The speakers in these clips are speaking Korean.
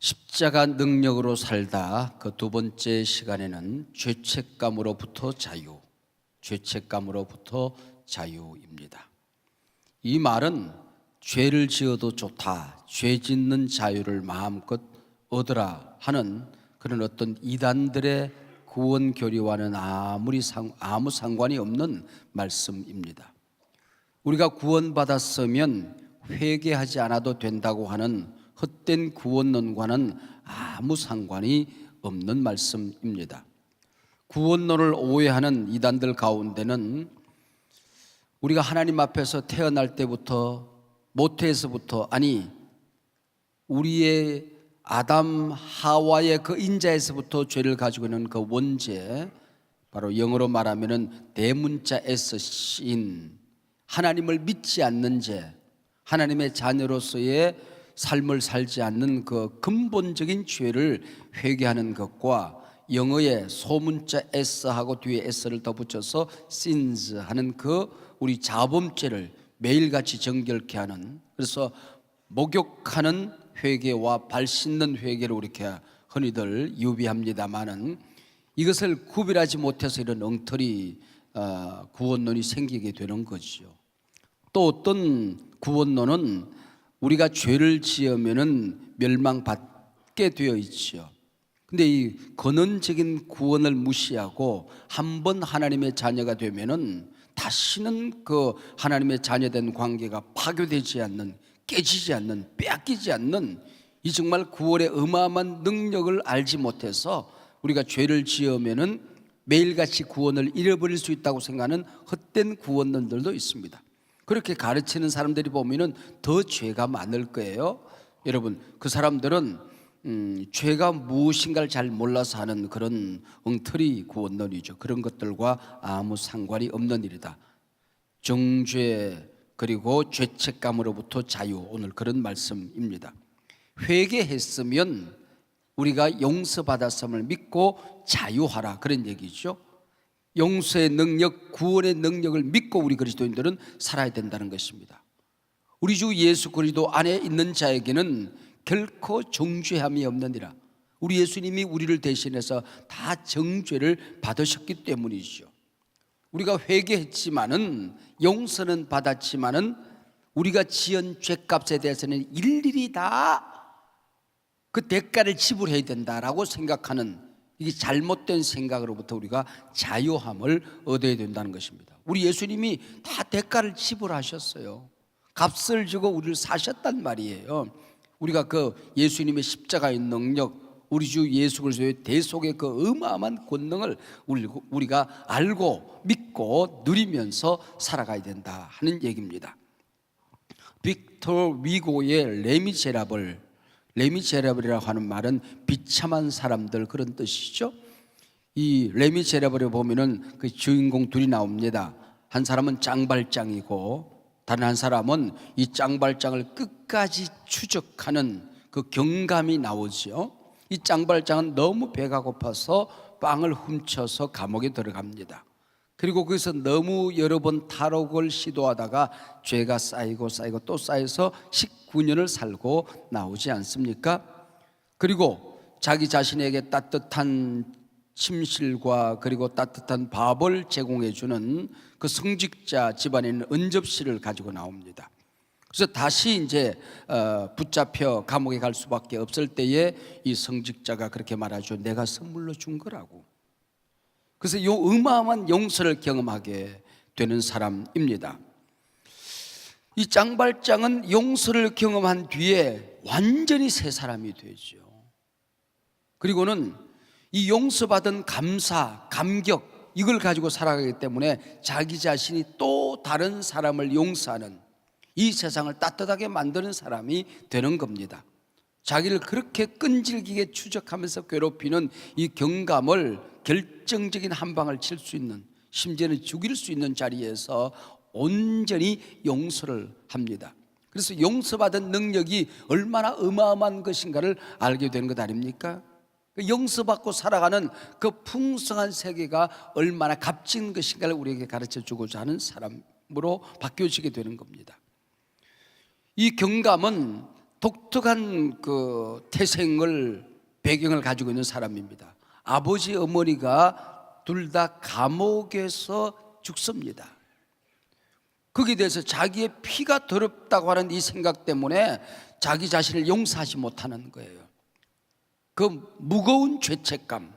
십자가 능력으로 살다 그 두 번째 시간에는 죄책감으로부터 자유입니다. 이 말은 죄를 지어도 좋다, 죄 짓는 자유를 마음껏 얻으라 하는 그런 어떤 이단들의 구원 교리와는 아무 상관이 없는 말씀입니다. 우리가 구원받았으면 회개하지 않아도 된다고 하는 헛된 구원론과는 아무 상관이 없는 말씀입니다. 구원론을 오해하는 이단들 가운데는 우리가 하나님 앞에서 태어날 때부터 모태에서부터 우리의 아담 하와의 그 인자에서부터 죄를 가지고 있는 그 원죄, 바로 영어로 말하면은 대문자 S 신, 하나님을 믿지 않는 죄, 하나님의 자녀로서의 삶을 살지 않는 그 근본적인 죄를 회개하는 것과 영어의 소문자 S하고 뒤에 S를 더 붙여서 sins 하는 그 우리 자범죄를 매일같이 정결케 하는, 그래서 목욕하는 회개와 발 씻는 회개를 이렇게 흔히들 유비합니다마는 이것을 구별하지 못해서 이런 엉터리 구원론이 생기게 되는 거죠. 또 어떤 구원론은 우리가 죄를 지으면은 멸망받게 되어 있죠. 근데 이 근원적인 구원을 무시하고 한번 하나님의 자녀가 되면은 다시는 그 하나님의 자녀된 관계가 파괴되지 않는, 깨지지 않는, 빼앗기지 않는 이 정말 구원의 어마어마한 능력을 알지 못해서 우리가 죄를 지으면은 매일같이 구원을 잃어버릴 수 있다고 생각하는 헛된 구원론들도 있습니다. 그렇게 가르치는 사람들이 보면은 더 죄가 많을 거예요. 여러분, 그 사람들은 죄가 무엇인가를 잘 몰라서 하는 그런 엉터리 구원론이죠. 그런 것들과 아무 상관이 없는 일이다. 정죄 그리고 죄책감으로부터 자유, 오늘 그런 말씀입니다. 회개했으면 우리가 용서받았음을 믿고 자유하라, 그런 얘기죠. 용서의 능력, 구원의 능력을 믿고 우리 그리스도인들은 살아야 된다는 것입니다. 우리 주 예수 그리스도 안에 있는 자에게는 결코 정죄함이 없느니라. 우리 예수님이 우리를 대신해서 다 정죄를 받으셨기 때문이죠. 우리가 회개했지만은, 용서는 받았지만은 우리가 지은 죄값에 대해서는 일일이 다 그 대가를 지불해야 된다라고 생각하는, 이게 잘못된 생각으로부터 우리가 자유함을 얻어야 된다는 것입니다. 우리 예수님이 다 대가를 지불하셨어요. 값을 주고 우리를 사셨단 말이에요. 우리가 그 예수님의 십자가의 능력, 우리 주 예수 그리스도의 대속의 그 어마어마한 권능을 우리가 알고 믿고 누리면서 살아가야 된다 하는 얘기입니다. 빅터 위고의 레미제라블이라고 하는 말은 비참한 사람들, 그런 뜻이죠. 이 레미제라블에 보면은 그 주인공 둘이 나옵니다. 한 사람은 짱발짱이고 다른 한 사람은 이 짱발짱을 끝까지 추적하는 그 경감이 나오죠. 이 짱발짱은 너무 배가 고파서 빵을 훔쳐서 감옥에 들어갑니다. 그리고 거기서 너무 여러 번 탈옥을 시도하다가 죄가 쌓이고 또 쌓여서 19년을 살고 나오지 않습니까? 그리고 자기 자신에게 따뜻한 침실과 그리고 따뜻한 밥을 제공해 주는 그 성직자 집안에 있는 은접시를 가지고 나옵니다. 그래서 다시 이제 붙잡혀 감옥에 갈 수밖에 없을 때에 이 성직자가 그렇게 말하죠. 내가 선물로 준 거라고. 그래서 이 어마어마한 용서를 경험하게 되는 사람입니다. 이 짱발짱은 용서를 경험한 뒤에 완전히 새 사람이 되죠. 그리고는 이 용서받은 감사, 감격, 이걸 가지고 살아가기 때문에 자기 자신이 또 다른 사람을 용서하는, 이 세상을 따뜻하게 만드는 사람이 되는 겁니다. 자기를 그렇게 끈질기게 추적하면서 괴롭히는 이 경감을 결정적인 한 방을 칠 수 있는, 심지어는 죽일 수 있는 자리에서 온전히 용서를 합니다. 그래서 용서받은 능력이 얼마나 어마어마한 것인가를 알게 되는 것 아닙니까? 용서받고 살아가는 그 풍성한 세계가 얼마나 값진 것인가를 우리에게 가르쳐주고자 하는 사람으로 바뀌어지게 되는 겁니다. 이 경감은 독특한 그 태생을 배경을 가지고 있는 사람입니다. 아버지 어머니가 둘 다 감옥에서 죽습니다. 거기에 대해서 자기의 피가 더럽다고 하는 이 생각 때문에 자기 자신을 용서하지 못하는 거예요. 그 무거운 죄책감,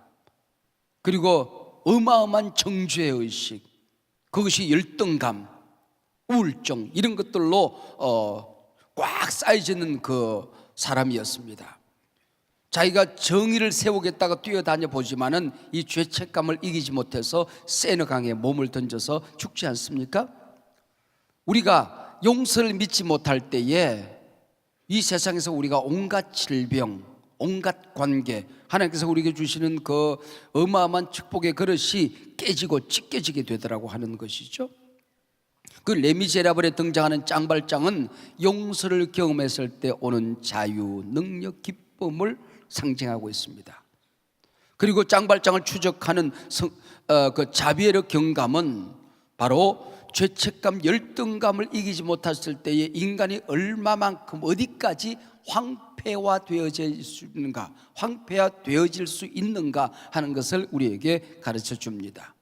그리고 어마어마한 정죄의식, 그것이 열등감, 우울증 이런 것들로 꽉 쌓여지는 그 사람이었습니다. 자기가 정의를 세우겠다고 뛰어다녀 보지만은 이 죄책감을 이기지 못해서 세너강에 몸을 던져서 죽지 않습니까? 우리가 용서를 믿지 못할 때에 이 세상에서 우리가 온갖 질병, 온갖 관계, 하나님께서 우리에게 주시는 그 어마어마한 축복의 그릇이 깨지고 찢겨지게 되더라고 하는 것이죠. 그 레미제라블에 등장하는 짱발짱은 용서를 경험했을 때 오는 자유, 능력, 기쁨을 상징하고 있습니다. 그리고 짱발짱을 추적하는 그 자비에르 경감은 바로 죄책감, 열등감을 이기지 못했을 때에 인간이 얼마만큼 어디까지 황폐화되어질 수 있는가, 황폐화되어질 수 있는가 하는 것을 우리에게 가르쳐 줍니다.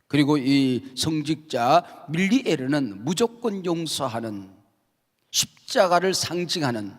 그리고 이 성직자 밀리에르는 무조건 용서하는, 십자가를 상징하는,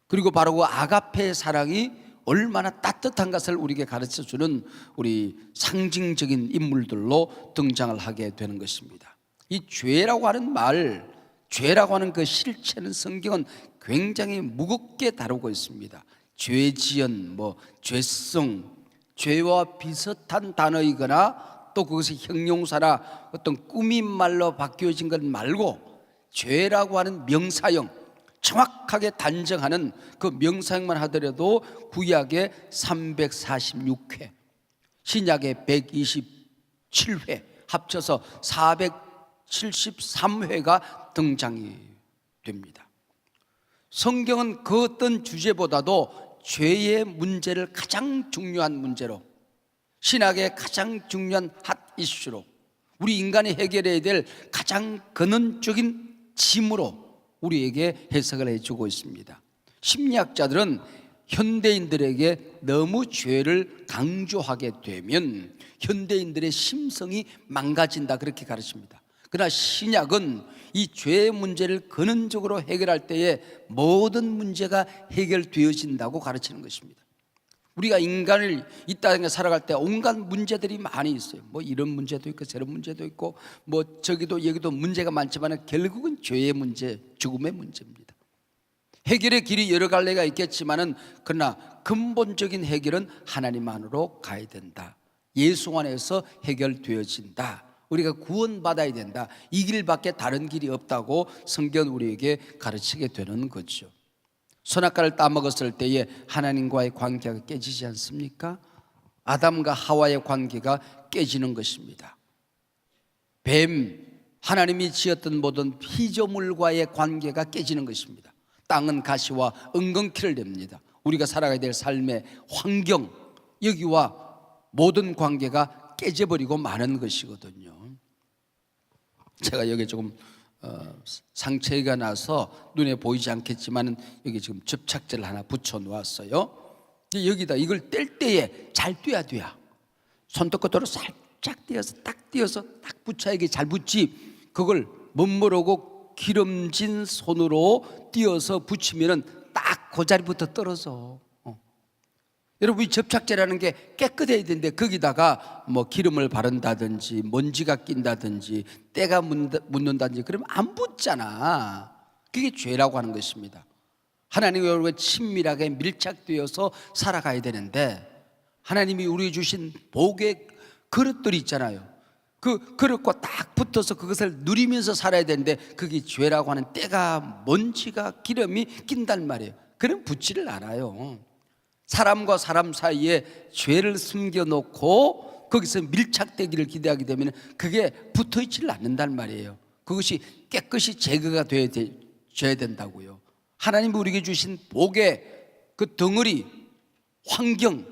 그리고 바로 그 아가페의 사랑이 얼마나 따뜻한 것을 우리에게 가르쳐주는 우리 상징적인 인물들로 등장을 하게 되는 것입니다. 이 죄라고 하는 말, 죄라고 하는 그 실체는 성경은 굉장히 무겁게 다루고 있습니다. 죄지연, 죄성, 죄와 비슷한 단어이거나 또 그것이 형용사나 어떤 꾸민말로 바뀌어진 것 말고 죄라고 하는 명사형, 정확하게 단정하는 그 명사형만 하더라도 구약의 346회, 신약의 127회, 합쳐서 473회가 등장이 됩니다. 성경은 그 어떤 주제보다도 죄의 문제를 가장 중요한 문제로, 신학의 가장 중요한 핫 이슈로, 우리 인간이 해결해야 될 가장 근원적인 짐으로 우리에게 해석을 해주고 있습니다. 심리학자들은 현대인들에게 너무 죄를 강조하게 되면 현대인들의 심성이 망가진다, 그렇게 가르칩니다. 그러나 신약은 이 죄의 문제를 근원적으로 해결할 때에 모든 문제가 해결되어진다고 가르치는 것입니다. 우리가 인간을 이 땅에 살아갈 때 온갖 문제들이 많이 있어요. 이런 문제도 있고 저런 문제도 있고 저기도 여기도 문제가 많지만 결국은 죄의 문제, 죽음의 문제입니다. 해결의 길이 여러 갈래가 있겠지만은 그러나 근본적인 해결은 하나님 안으로 가야 된다. 예수 안에서 해결되어진다. 우리가 구원받아야 된다. 이 길밖에 다른 길이 없다고 성경은 우리에게 가르치게 되는 거죠. 선악과를 따먹었을 때에 하나님과의 관계가 깨지지 않습니까? 아담과 하와의 관계가 깨지는 것입니다. 뱀, 하나님이 지었던 모든 피조물과의 관계가 깨지는 것입니다. 땅은 가시와 은근키를 냅니다. 우리가 살아가야 될 삶의 환경, 여기와 모든 관계가 깨져버리고 마는 것이거든요. 제가 여기 조금 상처가 나서 눈에 보이지 않겠지만 여기 지금 접착제를 하나 붙여 놓았어요. 여기다 이걸 뗄 때에 잘 떼야 돼요. 손톱끝으로 살짝 떼어서 딱 떼어서 딱 붙여야 이게 잘 붙지. 그걸 멋모르고 기름진 손으로 띄어서 붙이면은 딱 그 자리부터 떨어져. 여러분, 이 접착제라는 게 깨끗해야 되는데 거기다가 기름을 바른다든지 먼지가 낀다든지 때가 묻는다든지 그러면 안 붙잖아. 그게 죄라고 하는 것입니다. 하나님과 친밀하게 밀착되어서 살아가야 되는데 하나님이 우리 주신 복의 그릇들이 있잖아요. 그 그릇과 딱 붙어서 그것을 누리면서 살아야 되는데 그게 죄라고 하는 때가 먼지가 기름이 낀단 말이에요. 그럼 붙지를 않아요. 사람과 사람 사이에 죄를 숨겨놓고 거기서 밀착되기를 기대하게 되면 그게 붙어있지를 않는단 말이에요. 그것이 깨끗이 제거가 되어야 된다고요. 하나님이 우리에게 주신 복의 그 덩어리, 환경,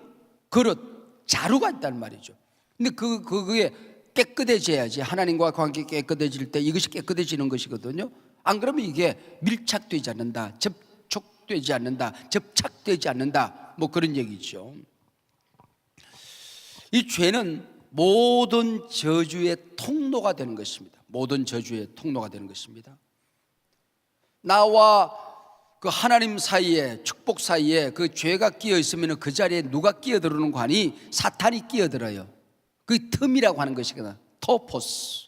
그릇, 자루가 있단 말이죠. 근데 그게 깨끗해져야지. 하나님과 관계 깨끗해질 때 이것이 깨끗해지는 것이거든요. 안 그러면 이게 밀착되지 않는다, 접촉 접촉되지 않는다, 접착되지 않는다, 뭐 그런 얘기죠. 이 죄는 모든 저주의 통로가 되는 것입니다. 모든 저주의 통로가 되는 것입니다. 나와 그 하나님 사이에, 축복 사이에 그 죄가 끼어 있으면 그 자리에 누가 끼어들어오는 관이 사탄이 끼어들어요. 그 틈이라고 하는 것이거든. 토포스.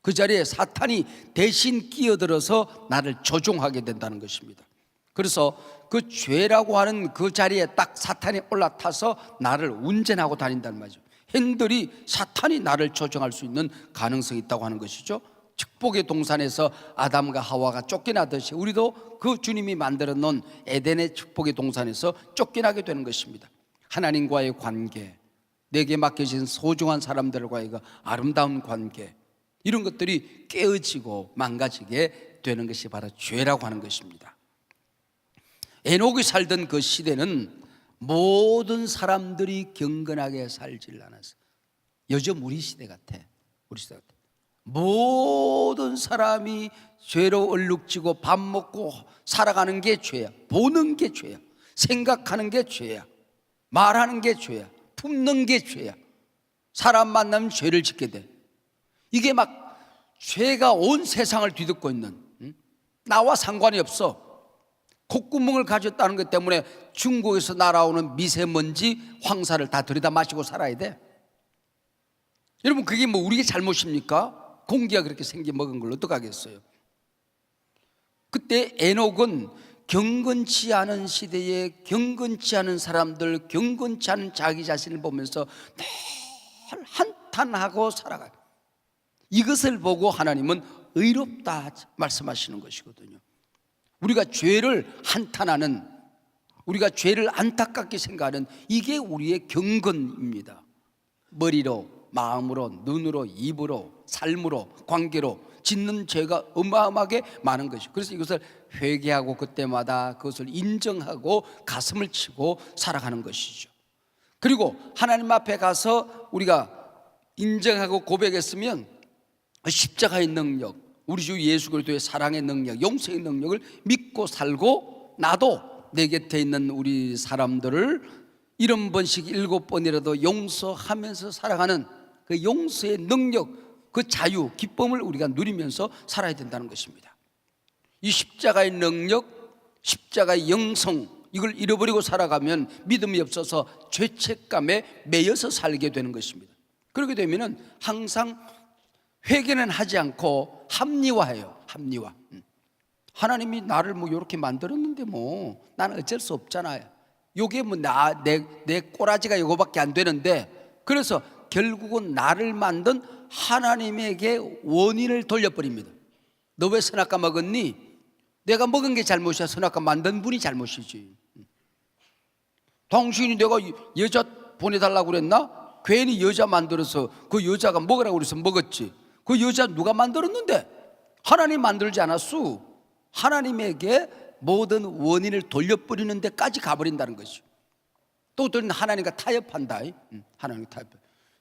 그 자리에 사탄이 대신 끼어들어서 나를 조종하게 된다는 것입니다. 그래서 그 죄라고 하는 그 자리에 딱 사탄이 올라타서 나를 운전하고 다닌다는 말이죠. 핸들이 사탄이 나를 조종할 수 있는 가능성이 있다고 하는 것이죠. 축복의 동산에서 아담과 하와가 쫓겨나듯이 우리도 그 주님이 만들어 놓은 에덴의 축복의 동산에서 쫓겨나게 되는 것입니다. 하나님과의 관계, 내게 맡겨진 소중한 사람들과의 그 아름다운 관계, 이런 것들이 깨어지고 망가지게 되는 것이 바로 죄라고 하는 것입니다. 에녹이 살던 그 시대는 모든 사람들이 경건하게 살질 않았어. 요즘 우리 시대 같아. 우리 시대 같아. 모든 사람이 죄로 얼룩지고 밥 먹고 살아가는 게 죄야. 보는 게 죄야. 생각하는 게 죄야. 말하는 게 죄야. 품는 게 죄야. 사람 만나면 죄를 짓게 돼. 이게 막 죄가 온 세상을 뒤덮고 있는, 나와 상관이 없어. 콧구멍을 가졌다는 것 때문에 중국에서 날아오는 미세먼지, 황사를 다 들여다 마시고 살아야 돼. 여러분, 그게 뭐 우리의 잘못입니까? 공기가 그렇게 생겨 먹은 걸 어떡하겠어요? 그때 에녹은 경건치 않은 시대에 경건치 않은 사람들, 경건치 않은 자기 자신을 보면서 늘 한탄하고 살아가요. 이것을 보고 하나님은 의롭다 말씀하시는 것이거든요. 우리가 죄를 한탄하는, 우리가 죄를 안타깝게 생각하는, 이게 우리의 경건입니다. 머리로, 마음으로, 눈으로, 입으로, 삶으로, 관계로 짓는 죄가 어마어마하게 많은 것이죠. 그래서 이것을 회개하고 그때마다 그것을 인정하고 가슴을 치고 살아가는 것이죠. 그리고 하나님 앞에 가서 우리가 인정하고 고백했으면 십자가의 능력, 우리 주 예수 그리스도의 사랑의 능력, 용서의 능력을 믿고 살고, 나도 내 곁에 있는 우리 사람들을 70번씩 7번이라도 용서하면서 살아가는 그 용서의 능력, 그 자유, 기쁨을 우리가 누리면서 살아야 된다는 것입니다. 이 십자가의 능력, 십자가의 영성, 이걸 잃어버리고 살아가면 믿음이 없어서 죄책감에 매여서 살게 되는 것입니다. 그렇게 되면 항상 회개는 하지 않고 합리화해요. 합리화. 하나님이 나를 뭐 이렇게 만들었는데 뭐 나는 어쩔 수 없잖아요. 요게 뭐 내 꼬라지가 요거밖에 안 되는데, 그래서 결국은 나를 만든 하나님에게 원인을 돌려버립니다. 너 왜 선악과 먹었니? 내가 먹은 게 잘못이야. 선악과 만든 분이 잘못이지. 당신이 내가 여자 보내달라고 그랬나? 괜히 여자 만들어서 그 여자가 먹으라고 그래서 먹었지. 그 여자 누가 만들었는데? 하나님 만들지 않았어. 하나님에게 모든 원인을 돌려버리는 데까지 가버린다는 것이죠. 또 어떤 하나님과 타협한다. 하나님 타협.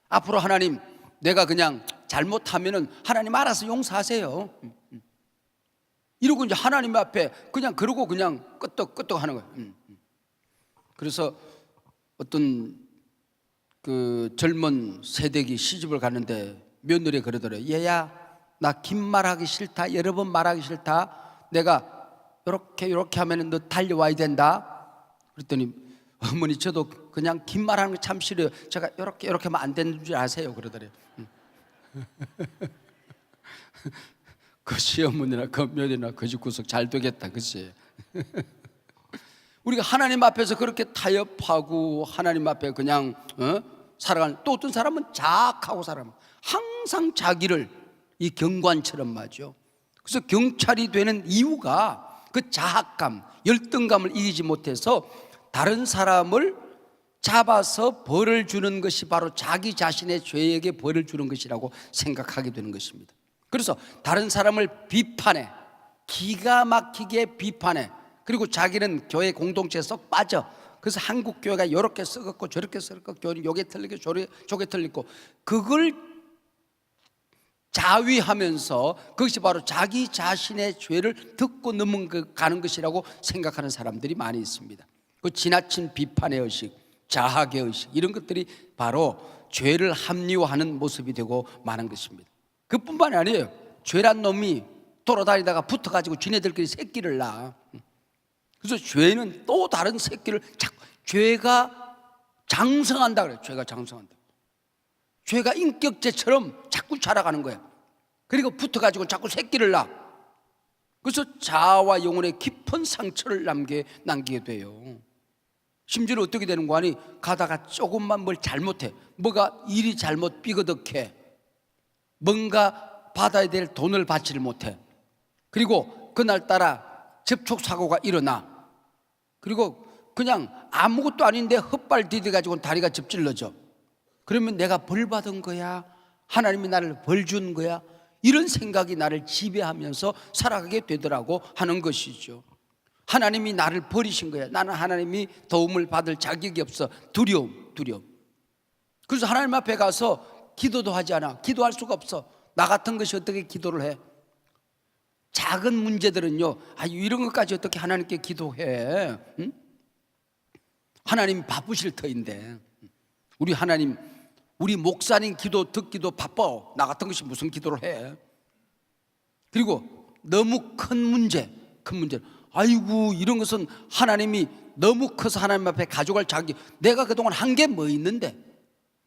앞으로 하나님, 내가 그냥 잘못하면은 하나님 알아서 용서하세요. 이러고 이제 하나님 앞에 그냥 그러고 그냥 끄떡끄떡 하는 거예요. 그래서 어떤 그 젊은 세대기 시집을 갔는데 며느리 그러더래요. 얘야, 나 긴 말하기 싫다. 여러 번 말하기 싫다. 내가 이렇게 하면은 너 달려와야 된다. 그랬더니 어머니, 저도 그냥 긴 말하는 거 참 싫어요. 제가 이렇게 하면 안 되는 줄 아세요? 그러더래요. 그 시어머니나 그 며느리나 그 집 구석 잘 되겠다, 그치? 우리가 하나님 앞에서 그렇게 타협하고 하나님 앞에 그냥 살아가는, 또 어떤 사람은 자학하고 살아가는, 항상 자기를 이 경관처럼 맞죠. 그래서 경찰이 되는 이유가 그 자학감, 열등감을 이기지 못해서 다른 사람을 잡아서 벌을 주는 것이 바로 자기 자신의 죄에게 벌을 주는 것이라고 생각하게 되는 것입니다. 그래서 다른 사람을 비판해, 기가 막히게 비판해. 그리고 자기는 교회 공동체에 쏙 빠져. 그래서 한국 교회가 이렇게 썩었고 저렇게 썩었고, 교회는 요게 틀리고 저게 틀리고, 그걸 자위하면서 그것이 바로 자기 자신의 죄를 덮고 넘어가는 것이라고 생각하는 사람들이 많이 있습니다. 그 지나친 비판의 의식, 자학의 의식, 이런 것들이 바로 죄를 합리화하는 모습이 되고 마는 것입니다. 그뿐만이 아니에요. 죄란 놈이 돌아다니다가 붙어가지고 지네들끼리 새끼를 낳아. 그래서 죄는 또 다른 새끼를 죄가 장성한다 그래요. 죄가 장성한다. 죄가 인격체처럼 자꾸 자라가는 거야. 그리고 붙어가지고 자꾸 새끼를 낳아. 그래서 자아와 영혼에 깊은 상처를 남기게 돼요. 심지어는 어떻게 되는 거 아니? 가다가 조금만 뭘 잘못해, 뭐가 일이 잘못 삐거덕해, 뭔가 받아야 될 돈을 받지를 못해. 그리고 그날따라 접촉사고가 일어나. 그리고 그냥 아무것도 아닌데 헛발 디뎌가지고 다리가 접질러져. 그러면 내가 벌 받은 거야? 하나님이 나를 벌 준 거야? 이런 생각이 나를 지배하면서 살아가게 되더라고 하는 것이죠. 하나님이 나를 버리신 거야. 나는 하나님이 도움을 받을 자격이 없어. 두려움. 그래서 하나님 앞에 가서 기도도 하지 않아. 기도할 수가 없어. 나 같은 것이 어떻게 기도를 해? 작은 문제들은요, 이런 것까지 어떻게 하나님께 기도해? 응? 하나님 바쁘실 터인데. 우리 하나님, 우리 목사님 기도 듣기도 바빠. 나 같은 것이 무슨 기도를 해? 그리고 너무 큰 문제. 아이고, 이런 것은 하나님이 너무 커서 하나님 앞에 가져갈 자기. 내가 그동안 한 게 뭐 있는데?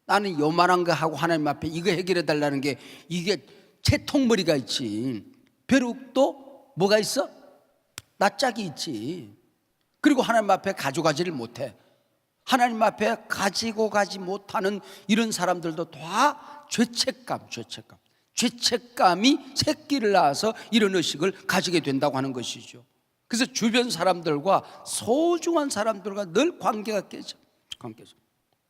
나는 요만한 거 하고 하나님 앞에 이거 해결해 달라는 게, 이게 채통머리가 있지. 벼룩도 뭐가 있어? 낯짝이 있지. 그리고 하나님 앞에 가져가지를 못해. 하나님 앞에 가지고 가지 못하는 이런 사람들도 다 죄책감이 새끼를 낳아서 이런 의식을 가지게 된다고 하는 것이죠. 그래서 주변 사람들과, 소중한 사람들과 늘 관계가 깨져.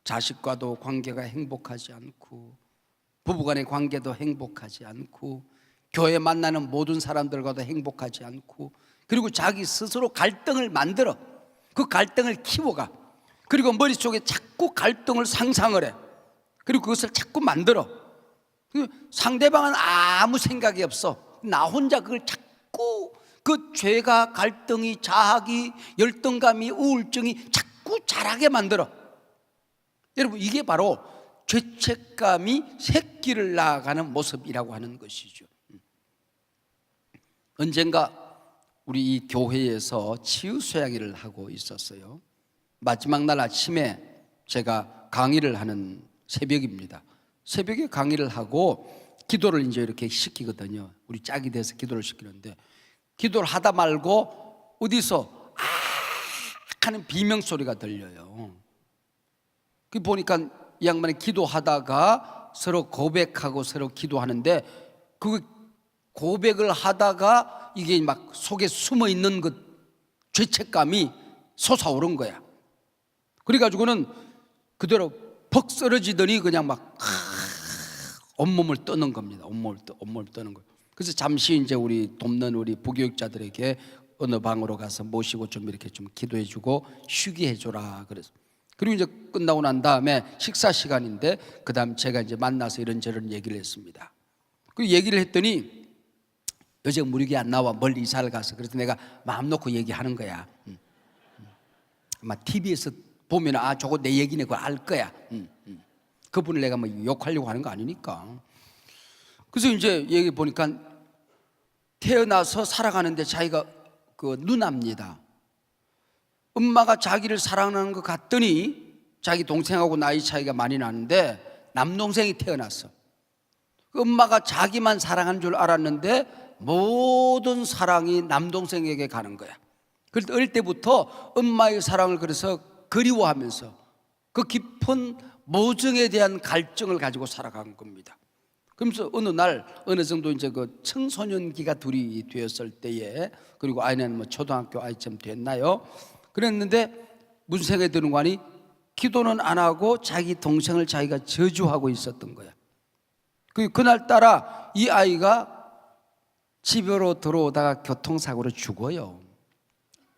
자식과도 관계가 행복하지 않고, 부부간의 관계도 행복하지 않고, 교회 만나는 모든 사람들과도 행복하지 않고, 그리고 자기 스스로 갈등을 만들어. 그 갈등을 키워가. 그리고 머릿속에 자꾸 갈등을 상상을 해. 그리고 그것을 자꾸 만들어. 상대방은 아무 생각이 없어. 나 혼자 그걸 자꾸, 그 죄가, 갈등이, 자학이, 열등감이, 우울증이 자꾸 자라게 만들어. 여러분, 이게 바로 죄책감이 새끼를 낳아가는 모습이라고 하는 것이죠. 언젠가 우리 이 교회에서 치유소양회를 하고 있었어요. 마지막 날 아침에 제가 강의를 하는 새벽입니다. 새벽에 강의를 하고 기도를 이제 이렇게 시키거든요. 우리 짝이 돼서 기도를 시키는데, 기도를 하다 말고 어디서 아 하는 비명소리가 들려요. 그 보니까 이 양반이 기도하다가 서로 고백하고 서로 기도하는데, 그 고백을 하다가 이게 막 속에 숨어 있는 그 죄책감이 솟아오른 거야. 그래가지고는 그대로 퍽 쓰러지더니 그냥 막 온몸을 떠는 겁니다. 온몸을 떠는 거예요. 그래서 잠시 이제 우리 돕는 우리 부교육자들에게 어느 방으로 가서 모시고 좀 이렇게 좀 기도해주고 쉬게 해줘라 그래서. 그리고 이제 끝나고 난 다음에 식사 시간인데, 그 다음 제가 이제 만나서 이런저런 얘기를 했습니다. 그 얘기를 했더니 여자가 무력이 안 나와. 멀리 이사를 가서. 그래서 내가 마음 놓고 얘기하는 거야. 아마 TV에서 보면 저거 내 얘기네, 그거 알 거야. 그분을 내가 뭐 욕하려고 하는 거 아니니까. 그래서 이제 얘기 보니까 태어나서 살아가는데 자기가 그 누나입니다. 엄마가 자기를 사랑하는 것 같더니 자기 동생하고 나이 차이가 많이 나는데 남동생이 태어났어. 엄마가 자기만 사랑한 줄 알았는데 모든 사랑이 남동생에게 가는 거야. 그래서 어릴 때부터 엄마의 사랑을 그래서 그리워하면서 그 깊은 모정에 대한 갈증을 가지고 살아간 겁니다. 그러면서 어느 날 어느 정도 이제 그 청소년기가 둘이 되었을 때에, 그리고 아이는 뭐 초등학교 아이쯤 됐나요? 그랬는데 무슨 생각이 드는 거 아니? 기도는 안 하고 자기 동생을 자기가 저주하고 있었던 거야. 그날따라 이 아이가 집으로 들어오다가 교통사고로 죽어요.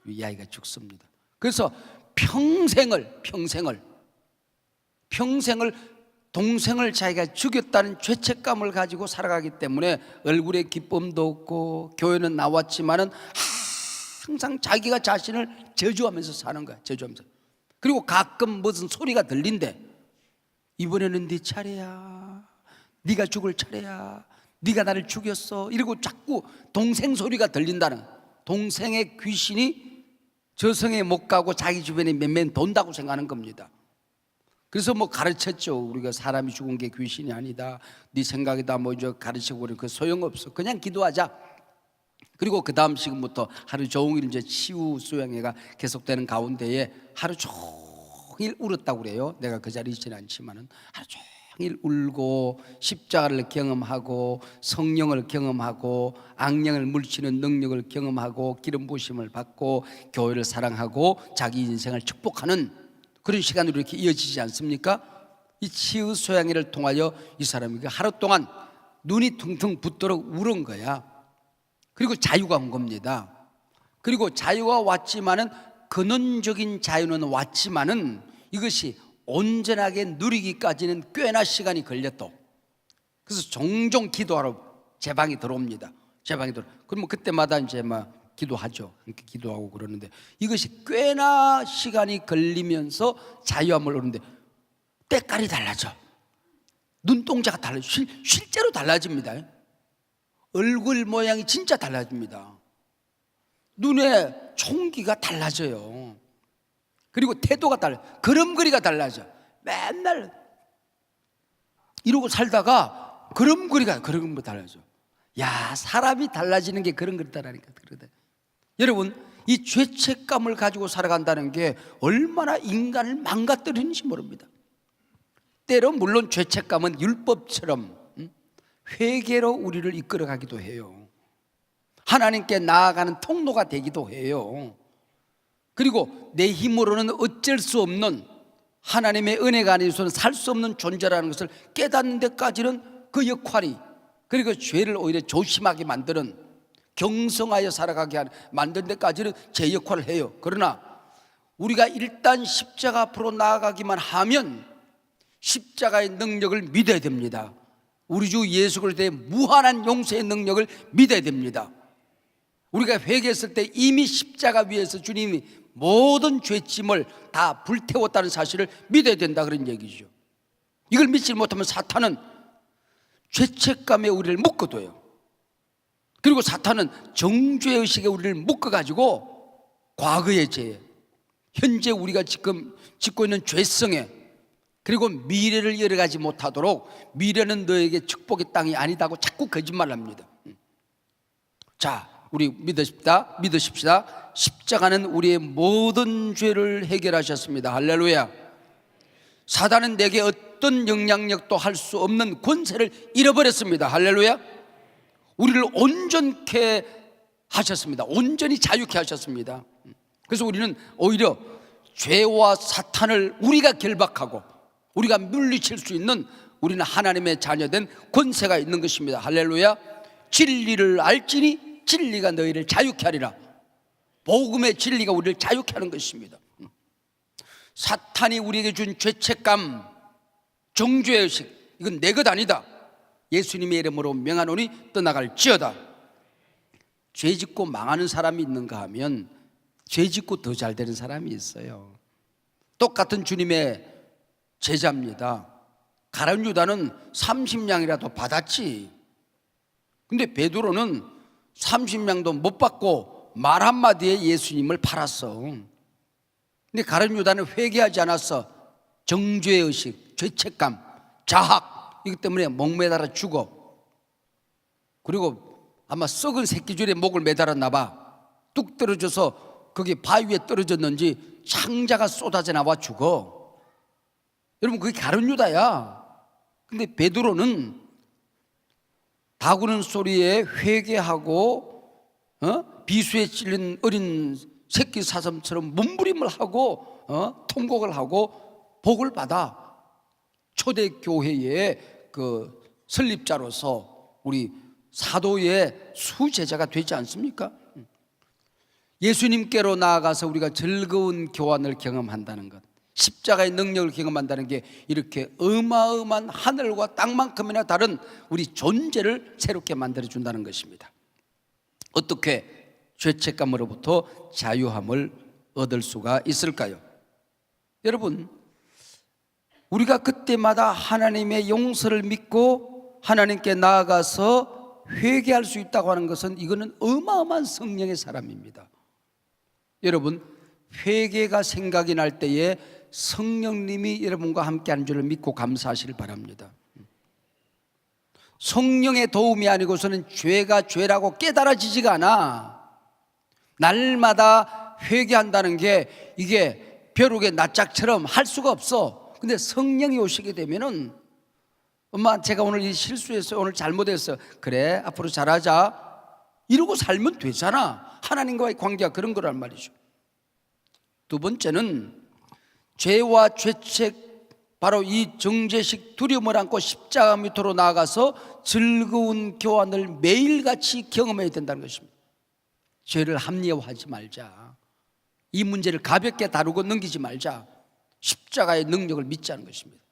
이 아이가 죽습니다. 그래서 평생을 동생을 자기가 죽였다는 죄책감을 가지고 살아가기 때문에 얼굴에 기쁨도 없고 교회는 나왔지만은 항상 자기가 자신을 저주하면서 사는 거야. 저주하면서. 그리고 가끔 무슨 소리가 들린대. 이번에는 네 차례야. 네가 죽을 차례야. 네가 나를 죽였어. 이러고 자꾸 동생 소리가 들린다는 거야. 동생의 귀신이 저승에 못 가고 자기 주변에 몇몇 돈다고 생각하는 겁니다. 그래서 뭐 가르쳤죠. 우리가 사람이 죽은 게 귀신이 아니다. 네 생각이다. 뭐 이제 가르치고 그래. 그 소용없어. 그냥 기도하자. 그리고 그 다음 시간부터 하루 종일 이제 치유 수양회가 계속되는 가운데에 하루 종일 울었다고 그래요. 내가 그 자리에 있지는 않지만은 하루 종일 울고 십자가를 경험하고 성령을 경험하고 악령을 물리치는 능력을 경험하고 기름 부으심을 받고 교회를 사랑하고 자기 인생을 축복하는 그런 시간으로 이렇게 이어지지 않습니까? 이 치유 소양회를 통하여 이 사람이 하루 동안 눈이 퉁퉁 붓도록 울은 거야. 그리고 자유가 온 겁니다. 그리고 자유가 왔지만은 근원적인 자유는 왔지만은 이것이 온전하게 누리기까지는 꽤나 시간이 걸렸다. 그래서 종종 기도하러 제 방에 들어옵니다. 제 방에 들어. 그러면 그때마다 이제 막 기도하죠. 이렇게 기도하고 그러는데 이것이 꽤나 시간이 걸리면서 자유함을 얻는데 때깔이 달라져. 눈동자가 달라져. 실제로 달라집니다. 얼굴 모양이 진짜 달라집니다. 눈에 총기가 달라져요. 그리고 태도가 달라. 걸음걸이가 달라져. 맨날 이러고 살다가 걸음걸이가 달라져. 야, 사람이 달라지는 게 그런 거다라니까. 여러분, 이 죄책감을 가지고 살아간다는 게 얼마나 인간을 망가뜨리는지 모릅니다. 때론 물론 죄책감은 율법처럼 회개로 우리를 이끌어가기도 해요. 하나님께 나아가는 통로가 되기도 해요. 그리고 내 힘으로는 어쩔 수 없는 하나님의 은혜가 아니고서는 살 수 없는 존재라는 것을 깨닫는 데까지는 그 역할이, 그리고 죄를 오히려 조심하게 만드는, 경성하여 살아가게 만드는 데까지는 제 역할을 해요. 그러나 우리가 일단 십자가 앞으로 나아가기만 하면 십자가의 능력을 믿어야 됩니다. 우리 주 예수 그리스도의 무한한 용서의 능력을 믿어야 됩니다. 우리가 회개했을 때 이미 십자가 위에서 주님이 모든 죄짐을 다 불태웠다는 사실을 믿어야 된다, 그런 얘기죠. 이걸 믿지 못하면 사탄은 죄책감에 우리를 묶어둬요. 그리고 사탄은 정죄의식에 우리를 묶어가지고 과거의 죄, 현재 우리가 지금 짓고 있는 죄성에, 그리고 미래를 열어가지 못하도록 미래는 너에게 축복의 땅이 아니다고 자꾸 거짓말을 합니다. 자, 우리 믿으십시다. 십자가는 우리의 모든 죄를 해결하셨습니다. 할렐루야. 사단은 내게 어떤 영향력도 할 수 없는 권세를 잃어버렸습니다. 할렐루야. 우리를 온전케 하셨습니다. 온전히 자유케 하셨습니다. 그래서 우리는 오히려 죄와 사탄을 우리가 결박하고 우리가 물리칠 수 있는, 우리는 하나님의 자녀된 권세가 있는 것입니다. 할렐루야. 진리를 알지니 진리가 너희를 자유케 하리라. 복음의 진리가 우리를 자유케 하는 것입니다. 사탄이 우리에게 준 죄책감, 정죄의식, 이건 내 것 아니다. 예수님의 이름으로 명하노니 떠나갈지어다. 죄짓고 망하는 사람이 있는가 하면 죄짓고 더 잘 되는 사람이 있어요. 똑같은 주님의 제자입니다. 가룟 유다는 30냥이라도 받았지. 근데 베드로는 30냥도 못 받고 말 한마디에 예수님을 팔았어. 근데 가룟 유다는 회개하지 않았어. 정죄의식, 죄책감, 자학, 이것 때문에 목 매달아 죽어. 그리고 아마 썩은 새끼줄에 목을 매달았나 봐. 뚝 떨어져서 거기 바위에 떨어졌는지 창자가 쏟아져 나와 죽어. 여러분, 그게 가룟 유다야. 근데 베드로는 다구는 소리에 회개하고 비수에 찔린 어린 새끼 사슴처럼 몸부림을 하고 통곡을 하고 복을 받아 초대교회의 그 설립자로서 우리 사도의 수제자가 되지 않습니까? 예수님께로 나아가서 우리가 즐거운 교환을 경험한다는 것, 십자가의 능력을 경험한다는 게 이렇게 어마어마한 하늘과 땅만큼이나 다른 우리 존재를 새롭게 만들어준다는 것입니다. 어떻게 죄책감으로부터 자유함을 얻을 수가 있을까요? 여러분, 우리가 그때마다 하나님의 용서를 믿고 하나님께 나아가서 회개할 수 있다고 하는 것은 이거는 어마어마한 성령의 사람입니다. 여러분, 회개가 생각이 날 때에 성령님이 여러분과 함께하는 줄을 믿고 감사하시길 바랍니다. 성령의 도움이 아니고서는 죄가 죄라고 깨달아지지가 않아. 날마다 회개한다는 게 이게 벼룩의 낯짝처럼 할 수가 없어. 근데 성령이 오시게 되면은, 엄마 제가 오늘 이 실수했어요, 오늘 잘못했어요, 그래 앞으로 잘하자, 이러고 살면 되잖아. 하나님과의 관계가 그런 거란 말이죠. 두 번째는 죄와 죄책, 바로 이 정죄식 두려움을 안고 십자가 밑으로 나아가서 즐거운 교환을 매일같이 경험해야 된다는 것입니다. 죄를 합리화하지 말자. 이 문제를 가볍게 다루고 넘기지 말자. 십자가의 능력을 믿자는 것입니다.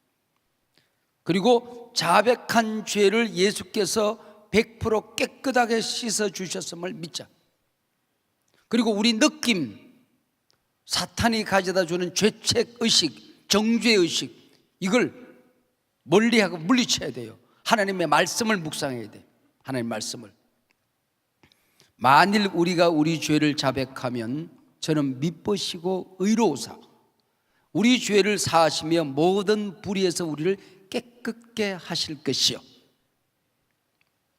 그리고 자백한 죄를 예수께서 100% 깨끗하게 씻어 주셨음을 믿자. 그리고 우리 느낌, 사탄이 가져다 주는 죄책의식, 정죄의식, 이걸 멀리하고 물리쳐야 돼요. 하나님의 말씀을 묵상해야 돼. 하나님의 말씀을. 만일 우리가 우리 죄를 자백하면 저는 미쁘시고 의로우사 우리 죄를 사하시며 모든 불의에서 우리를 깨끗게 하실 것이요.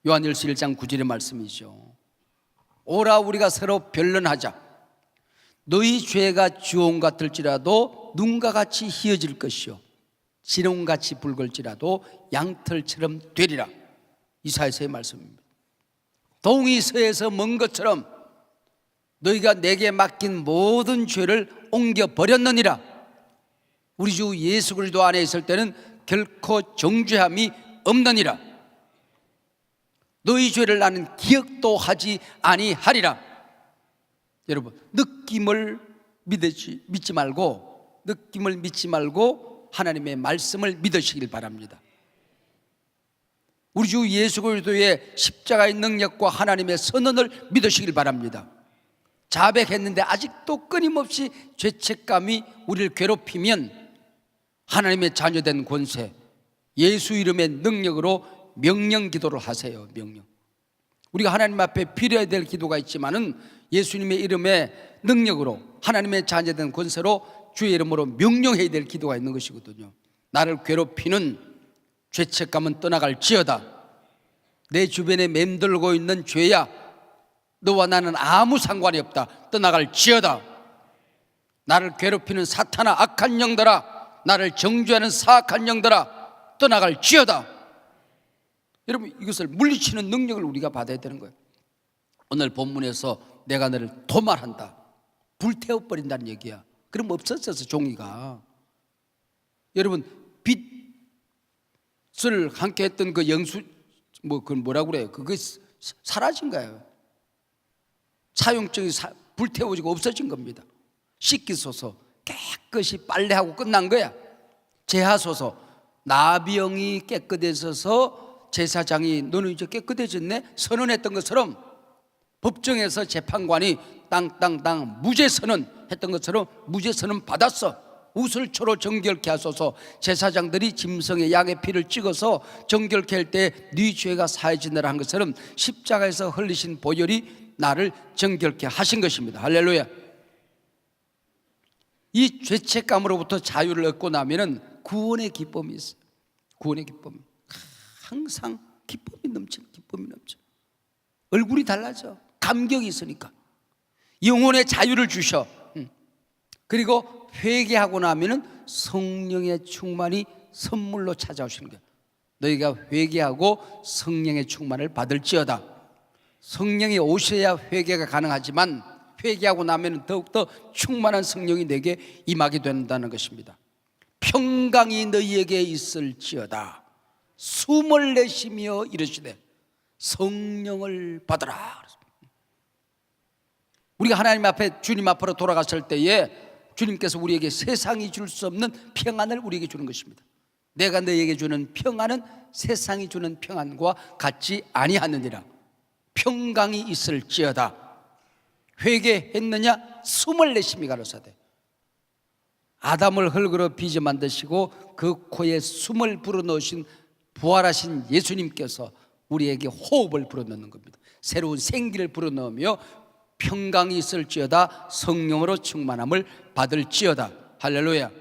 요한일서 1장 9절의 말씀이죠. 오라 우리가 서로 변론하자. 너희 죄가 주홍 같을지라도 눈과 같이 희어질 것이요 지렁같이 붉을지라도 양털처럼 되리라. 이사야서의 말씀입니다. 동이 서에서 먼 것처럼 너희가 내게 맡긴 모든 죄를 옮겨버렸느니라. 우리 주 예수 그리스도 안에 있을 때는 결코 정죄함이 없느니라. 너희 죄를 나는 기억도 하지 아니하리라. 여러분, 느낌을 믿지 말고, 느낌을 믿지 말고 하나님의 말씀을 믿으시길 바랍니다. 우리 주 예수 그리스도의 십자가의 능력과 하나님의 선언을 믿으시길 바랍니다. 자백했는데 아직도 끊임없이 죄책감이 우리를 괴롭히면 하나님의 자녀된 권세, 예수 이름의 능력으로 명령 기도를 하세요. 명령. 우리가 하나님 앞에 빌어야 될 기도가 있지만은 예수님의 이름의 능력으로 하나님의 자녀된 권세로 주의 이름으로 명령해야 될 기도가 있는 것이거든요. 나를 괴롭히는 죄책감은 떠나갈지어다. 내 주변에 맴돌고 있는 죄야, 너와 나는 아무 상관이 없다. 떠나갈지어다. 나를 괴롭히는 사탄아, 악한 영들아, 나를 정죄하는 사악한 영들아, 떠나갈지어다. 여러분, 이것을 물리치는 능력을 우리가 받아야 되는 거예요. 오늘 본문에서 내가 너를 도말한다, 불태워버린다는 얘기야. 그럼 없어졌어, 종이가. 여러분, 빛을 함께 했던 그 영수, 그건 뭐라고 그래요? 그게 사라진 거예요. 사용증이 불태워지고 없어진 겁니다. 씻기소서, 깨끗이 빨래하고 끝난 거야. 제하소서, 나병이 깨끗해져서 제사장이 너는 이제 깨끗해졌네 선언했던 것처럼, 법정에서 재판관이 땅땅땅 무죄 선언했던 것처럼 무죄 선언 받았어. 우슬초로 정결케 하소서. 제사장들이 짐승의 양의 피를 찍어서 정결케 할 때 네 죄가 사해지느라 한 것처럼 십자가에서 흘리신 보혈이 나를 정결케 하신 것입니다. 할렐루야. 이 죄책감으로부터 자유를 얻고 나면은 구원의 기쁨이 있어요. 구원의 기쁨이 항상 기쁨이 넘쳐. 기쁨이 넘쳐. 얼굴이 달라져. 감격이 있으니까. 영혼의 자유를 주셔. 그리고 회개하고 나면은 성령의 충만이 선물로 찾아오시는 거야. 너희가 회개하고 성령의 충만을 받을지어다. 성령이 오셔야 회개가 가능하지만 회개하고 나면 더욱더 충만한 성령이 내게 임하게 된다는 것입니다. 평강이 너희에게 있을지어다. 숨을 내쉬며 이르시되 성령을 받으라. 우리가 하나님 앞에, 주님 앞으로 돌아갔을 때에 주님께서 우리에게 세상이 줄 수 없는 평안을 우리에게 주는 것입니다. 내가 너에게 주는 평안은 세상이 주는 평안과 같지 아니하느니라. 평강이 있을지어다. 회개했느냐? 24시미 가로사대. 아담을 흙으로 빚어 만드시고 그 코에 숨을 불어넣으신 부활하신 예수님께서 우리에게 호흡을 불어넣는 겁니다. 새로운 생기를 불어넣으며 평강이 있을지어다. 성령으로 충만함을 받을지어다. 할렐루야.